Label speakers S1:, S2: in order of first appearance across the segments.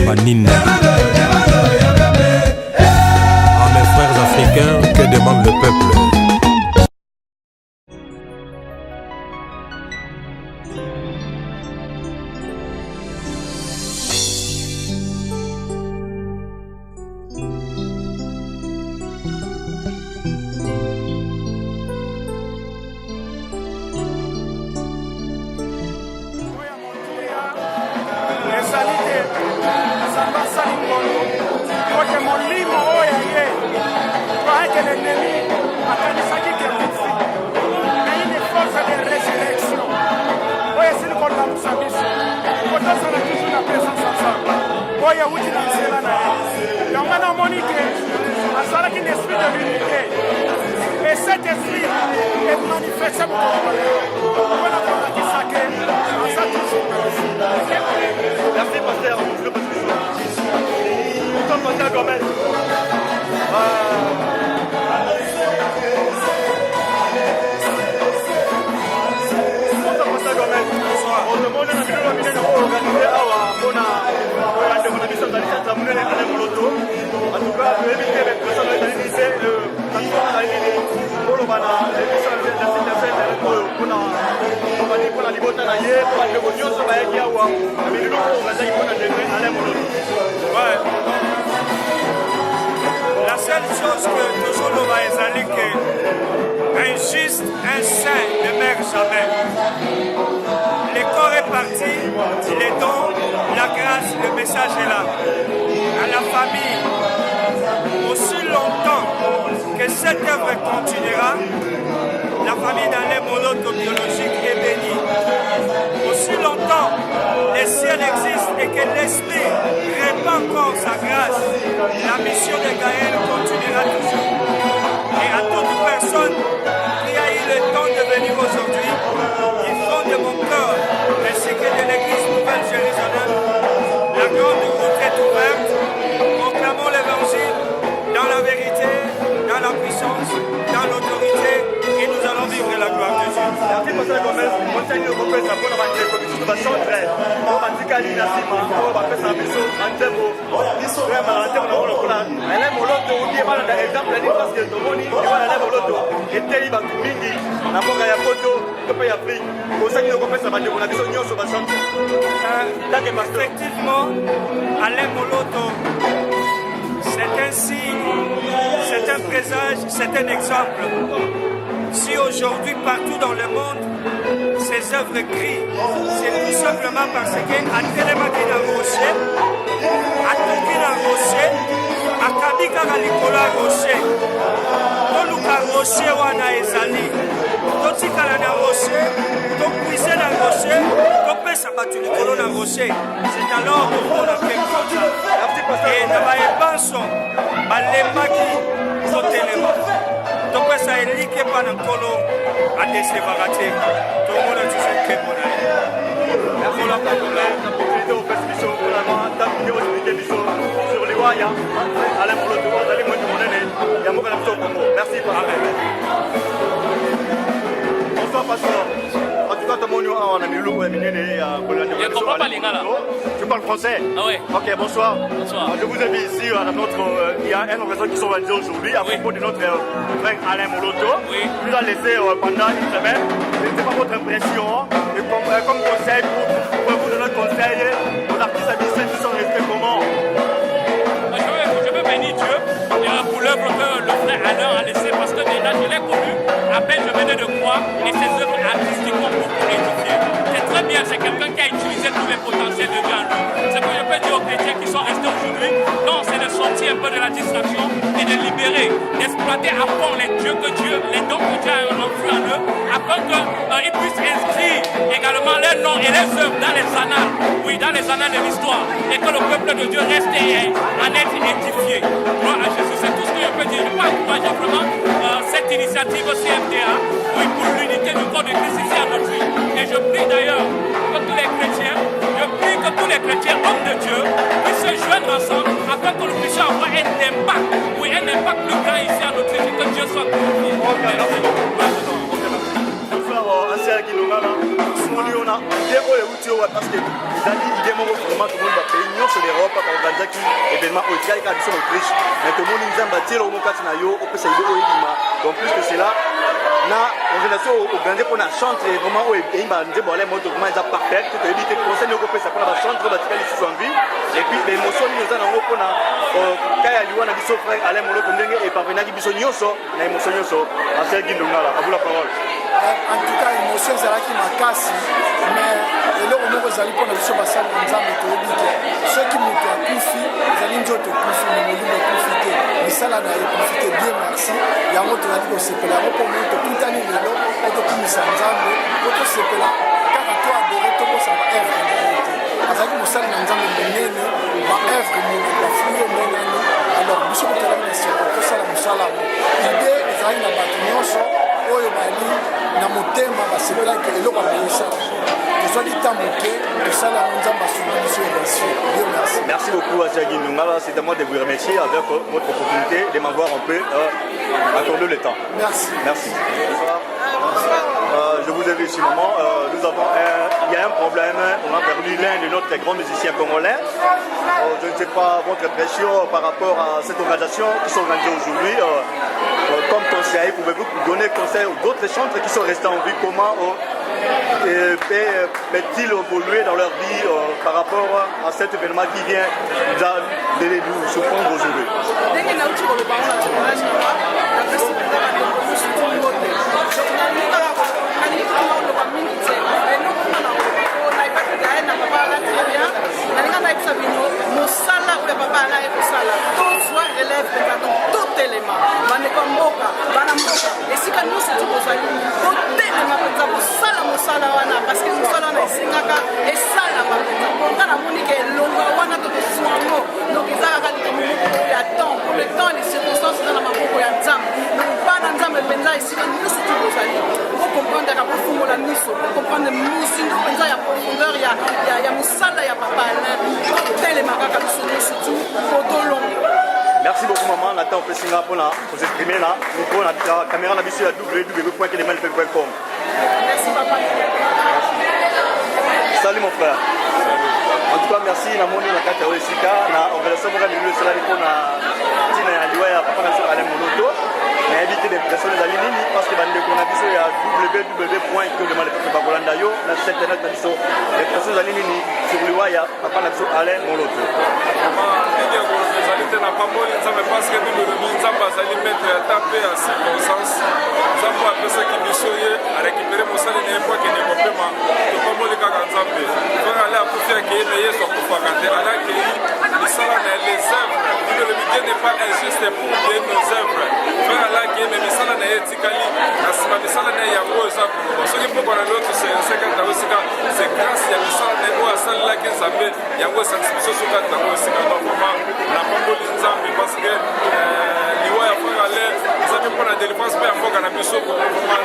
S1: Manine. À mes frères africains, que demande le peuple?
S2: La seule chose que toujours nous va exaler que un juste, un saint ne meurt jamais. Le corps est parti, les dons, la grâce, le message est là. À la famille, aussi longtemps que cette œuvre continuera, la famille d'Alain Moloto biologique est bénie. Aussi longtemps le ciel existe et que l'esprit répand encore sa grâce, la mission de Gaël continuera toujours. Et à toute personne qui a eu le temps de venir aujourd'hui, du fond de mon cœur, ainsi que de l'église Nouvelle-Jérusalem, la grande route est ouverte. Proclamons l'évangile dans la vérité, dans la puissance, dans l'autorité, et nous allons vivre la gloire de Dieu.
S3: Merci Pasteur Gomez, conseiller au groupe pour la commission de centre, pour Batikali Nassima, pour Bapesa Biso, Antemo, vraiment Antemo, Alain Moloto, qui est mal dans l'exemple, parce que Tomoni, Alain Moloto, et Teli Bakumindi, la Moga Yapoto, le pays Afrique, conseiller au groupe de la commission sur le centre.
S2: Effectivement, Alain Moloto, c'est un signe, c'est un présage, c'est un exemple. Si aujourd'hui, partout dans le monde, ces œuvres crient, c'est tout simplement parce qu'à Télémakina Rocher, à Tokina Rocher, à Kabika Galikola Rocher, Toluka Rocher Wana Ezali, Totikala na Rocher, Tokuise na Rocher, Topesa Batulikolo na Rocher. C'est alors qu'on a fait comme ça. Et na baebanso, balembaki, Sotelema. Donc ça est lié par un colo à des sévaratés. Tout le monde a toujours fait pour elle.
S3: Merci la possibilité au permission pour la main, d'appuyer aux unités sur les wires. Alain Moloto, vous allez me demander, il y a beaucoup de Congo. Merci pour bonsoir, pasteur. En tout cas, tout le monde a mis l'eau et
S4: je comprends pas les gars là.
S3: Tu parles français?
S4: Ah ouais.
S3: Ok, bonsoir.
S4: Bonsoir.
S3: Je vous invite ici à notre. Il y a un organisation qui sont organisés aujourd'hui à propos de notre frère Alain Moloto.
S4: Oui.
S3: Il nous a laissé pendant une semaine. Ce n'était pas votre impression. Et comme conseil, pour vous donner notre conseil, aux artistes habitués qui sont restés comment?
S4: Je veux bénir Dieu pour l'œuvre que le frère Alain a laissée parce que déjà je l'ai connu. À peine je venais de croire et ses œuvres artistiques m'ont beaucoup édifié. C'est très bien, c'est quelqu'un qui a utilisé tous les potentiels de Dieu en lui. Ce que je peux dire aux chrétiens qui sont restés aujourd'hui, non, c'est de sortir un peu de la distraction et de libérer, d'exploiter à fond les dons que Dieu a enfouis en eux, afin qu'ils puissent inscrire également leurs noms et leurs œuvres dans les annales, oui, dans les annales de l'histoire, et que le peuple de Dieu reste en être édifié. Gloire à Jésus, c'est tout ce que je peux dire. Je peux encourager vraiment cette initiative CFDA, oui, pour l'unité du corps de Christ ici à notre vie. Et je prie d'ailleurs que tous les chrétiens, hommes de Dieu, puissent se joindre ensemble afin que nous puissions avoir un impact, oui, un impact plus grand ici à notre vie, que Dieu soit glorifié.
S3: Bonsoir, ancien Guinongala. Simoni, on a des hauts et outils parce que Dali, il est mort vraiment tout le monde va payer. Nous biso l'Europe baorganisaki événement oyo tikali kaka biso na Autriche mais tomoni nzambe atiela omo kati na yo opesa idée oyo ebima donc plus que cela na organisation organise mpona chantre vraiment oyo eyimba nzembo ala moto vraiment eza parfaite toyebi te conseil nio kopesa mpona bachantre oyo batikali lisusu en vie et puis baémotion nini oza nango mpona ka ya liwa na biso frère Alain Moloto ndenge eparvenaki biso nyonso na émotion nyonso Marcel Gindongala à vous la parole.
S5: En tout cas émotion ezalaki makasi mais eloko moko ezali mpona biso basali na nzambe toyebi te soki moto akufi ezali nzoto ekufi me molimo ekufi te misala na ekufi te Dieu merci yango tozali kosepela yango mpo moi tokutani lelo po tokumisa nzambe po tosepela kaka to adore tokosala baevre na ye te azali mosali na nzambe monene baevre monene bafruye monene alors biso kotalaki na seko tosala mosala ide ezali na bato nyonso oyo bali na motema basepelaki eloko akoyesa tozwaki ta moke tosala yango nzambe asunga biso émission. Dieu merci. Merci beaucoup
S3: Marcel Gindongala, c'est à moi de vous remercier avec votre opportunité de m'avoir un peu accordé le temps.
S5: Merci.
S3: Merci. Je vous ai vu ici, maman. Il y a un problème. On a perdu l'un de notre grands musiciens congolais. Je ne sais pas votre impression par rapport à cette organisation qui sont organisée aujourd'hui. Comme conseil, pouvez-vous donner conseil aux autres chantres qui sont restés en vie? Comment peut-il évoluer dans leur vie par rapport à cet événement qui vient de nous surprendre aujourd'hui?
S6: mosala oyo papa ala ekosala tozwa relève mpenza donc totelema bandeko mboka bana mboka esika nyonso tokozali totelema mpenza kosala mosala wana parceke mosala wana esengaka esalama mpenza mponga namoni ke elonga wana tokozwa yango donc eza kaka likambo moko oyo ya temps pour le temps les circonstances eza na maboko ya nzambe donc bana nzambe mpenza esika nyonso tokozali okomprendre kaka kofungola miso okomprendre mosindo mpenza ya profondeur ya mosala ya papa alain totelema kaka biso nyonso tu potolonga.
S3: Merci beaucoup maman, Nathan Pessinga pour vous exprimer là, micro la caméra na biso ya www.kelemel.com.
S6: Merci papa.
S3: Salut mon frère. En tout cas merci na moni na kata osika na organisation boka milieu cela pour na tina ya liwa ya papa na so Alain Moloto. Na éviter des personnes dans les lignes parce que bande ko na biso ya www.kelemel.com yo na site internet na biso les personnes dans les lignes sur liwa ya papa na so Alain Moloto.
S7: Na pamboli nzambe parce que nous nzambe azali maître ya tape ya circonstance nzambe apesaki biso ye arécupéré mosali na ye po akende kopema topamboli kaka nzambe frère ale akufi akei me yesu akufaka te ale akei misala na les œuvres le Dieu n'est pas injuste pour bien nos œuvres frère ale akei me misala na ye etikali na nsima misala na ye yango eza koloba soki mpo kona lelo toseka ntango esika c'est grâce ya misala na ye oyo asalelaki nzambe yango esangisi biso soka ntango esika donc vraiment na pamboli nzambe parce que liwa ya frère ale nzambe mpona délivrance mpe ya mboka na biso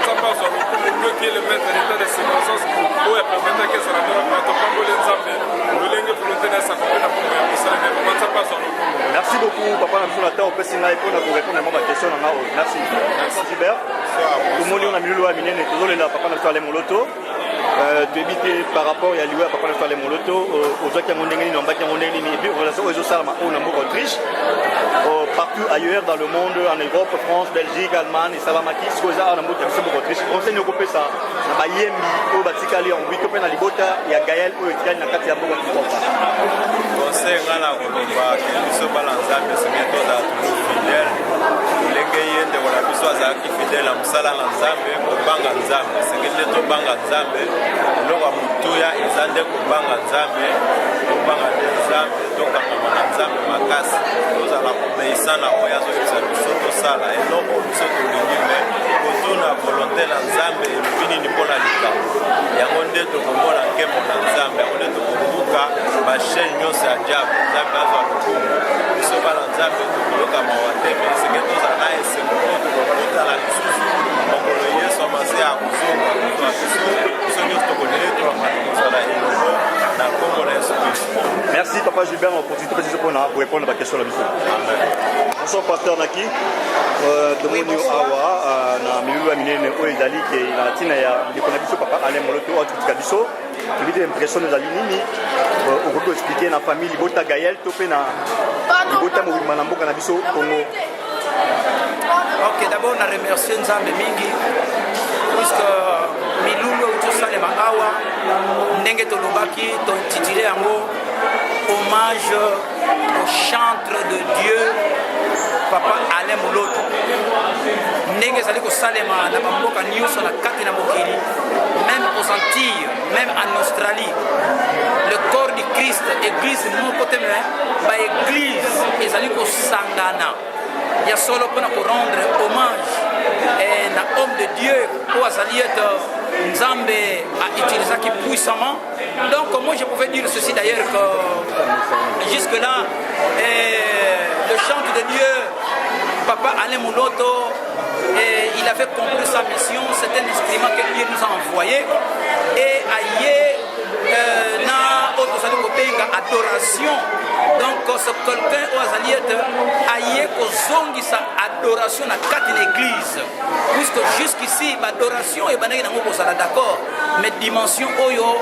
S7: nzambe azwa lokumu noki le maître d'état de circonstance oyo apermetaki ezala mema topamboli nzambe lolenge volonté na esaka mpe na pombo ya mosala na mama nzambe azwa lokumu.
S3: Merci beaucoup papa na biso na temps opesi ngai mpona korépondre na mwa baquestion na nga oyo. Merci. Gilbert tomoni oyo na milulu ya minene tozolela papa na biso Alain Moloto toyebi te par rapport ya liwa ya papa na biso Alain Moloto ozwaki yango ndenge nini ombaki yango ndenge nini et puis relation oyo ezosalama oyo na mboka Autriche partout ailleurs dans le monde en Europe, France, Belgique, Allemagne, esalamaki sikoyo eza awa na mboka biso mboka Autriche conseil okopesa na bayembi oyo batikali en bwito mpe na libota ya Gaël oyo etikali na kati ya mboka Kinshasa.
S8: Conseil nga na koloba ke biso bana nzambe soki tozala toujours fidèle ndenge ye ndeko na biso azalaki fidèle na mosala na nzambe kobanga nzambe senge nde tobanga nzambe eloko ya motuya eza nde kobanga nzambe tobanga nde nzambe tokangama na nzambe makasi tozala kobeisa na oyo azoyebisa biso tosala eloko biso tolingi me kotuna volonté na nzambe elobi nini mpona likambo yango nde tokomona nkembo na nzambe yango nde tokobuka bashene nyonso ya diable nzambe azwa lokumu biso bana nzambe tokoloka mawa te me esenge tozala na esengo po tokokutana lisusu mokolo yesu amasi ya kozonga kozwa biso nyonso tokoleli tolakana mosala elongo na nkombo na yesu kristo.
S3: Merci papa Gilbert on continue peut-être pour répondre à la question de la mission. Bonsoir pasteur Naki tomoni awa na milulu ya minene oyo ezali ke na ntina ya ndeko na biso papa Alain Moloto atutika biso toyebi te impression ezali nini okoki koexplike na famille libota Gaël to mpe na libota mobima na mboka na biso Congo.
S9: Ok, d'abord na remercie nzambe mingi puisque milulu tosalema awa ndenge tolobaki tointitule yango hommage au chantre de Dieu Papa Alain Mouloto. Ndenge ezali kosalema na bamboka nyonso na kati na mokili, même aux Antilles, même en Australie. Le corps du Christ, église moko te me ba église ezali kosangana ya solo pour rendre hommage na homme de Dieu ou azali Nzambe a utilisé qui puissamment. Donc moi je pouvais dire ceci d'ailleurs que jusque là le chantre de Dieu Papa Alain Mouloto il avait compris sa mission. C'est un instrument que Dieu nous a envoyé et aïe na adoration. Donc ce quelqu'un au azaliet aïe kozongi sa adoration na quatre l'église puisque jusqu'ici l'adoration est banane nango kozala d'accord mais dimension oyo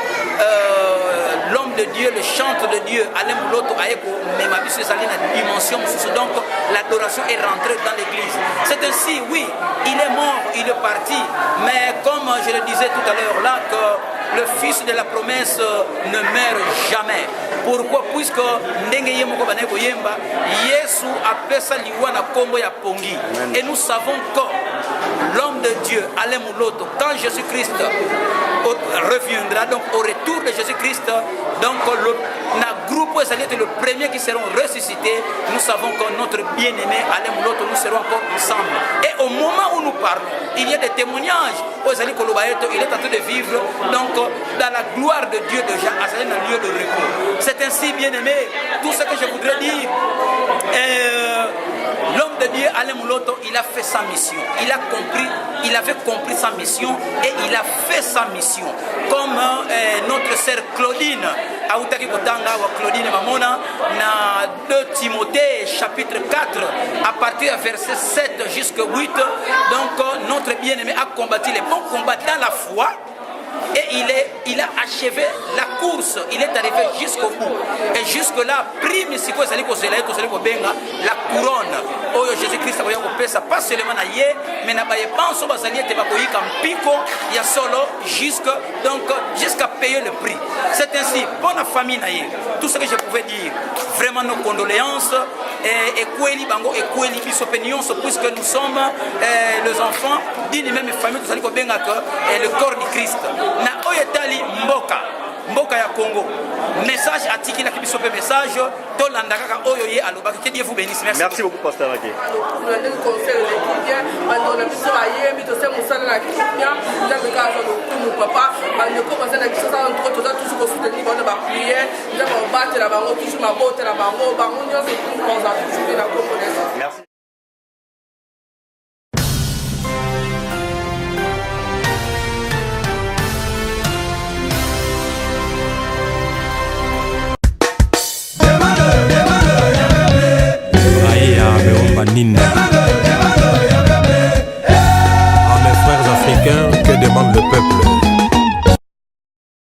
S9: l'homme de Dieu, le chantre de Dieu Alain Mouloto aeko même abiso ezali na dimension donc l'adoration est rentrée dans l'église. C'est ainsi, oui, il est mort, il est parti, mais comme je le disais tout à l'heure là que le fils de la promesse ne meurt jamais. Pourquoi? Puisque ndenge ye moko bana koyemba Yesu apesa liwa na kombo ya pongi. Et nous savons que l'homme de Dieu Alain Mouloto, quand Jésus-Christ reviendra, donc au retour de Jésus-Christ, donc le groupe le premier qui seront ressuscités, nous savons que notre bien-aimé Alain Mouloto, nous serons encore ensemble. Et au moment où nous parlons, il y a des témoignages. Il est en train de vivre donc dans la gloire de Dieu déjà, à un lieu de repos. C'est ainsi, bien-aimé, tout ce que je voudrais dire. L'homme de Dieu Alain Mouloto, il a fait sa mission. Il avait compris sa mission et il a fait sa mission. Comme notre sœur Claudine, Claudine Mamona, dans 2 Timothée chapitre 4, à partir du verset 7 jusqu'à 8, donc notre bien-aimé a combattu les bons combats dans la foi. Et il a achevé la course, il est arrivé jusqu'au bout. Et jusque-là, prime si vous allez la couronne. Oh Jésus-Christ a pas seulement na ye, mais na baye penso bazali te bakoyi kam piko ya solo jusqu'à payer le prix. C'est ainsi, bonne famille na ye. Tout ce que je pouvais dire, vraiment nos condoléances et kweli bango et kweli biso opinions puisque nous sommes les enfants d'une même famille tout allez ko benga que le corps du Christ. Na oyetali mboka ya Congo. Message atiki na kibiso pe message to landa kaka oyo ye alobaki. Que Dieu vous bénisse.
S3: Merci beaucoup pasteur Aké. Merci.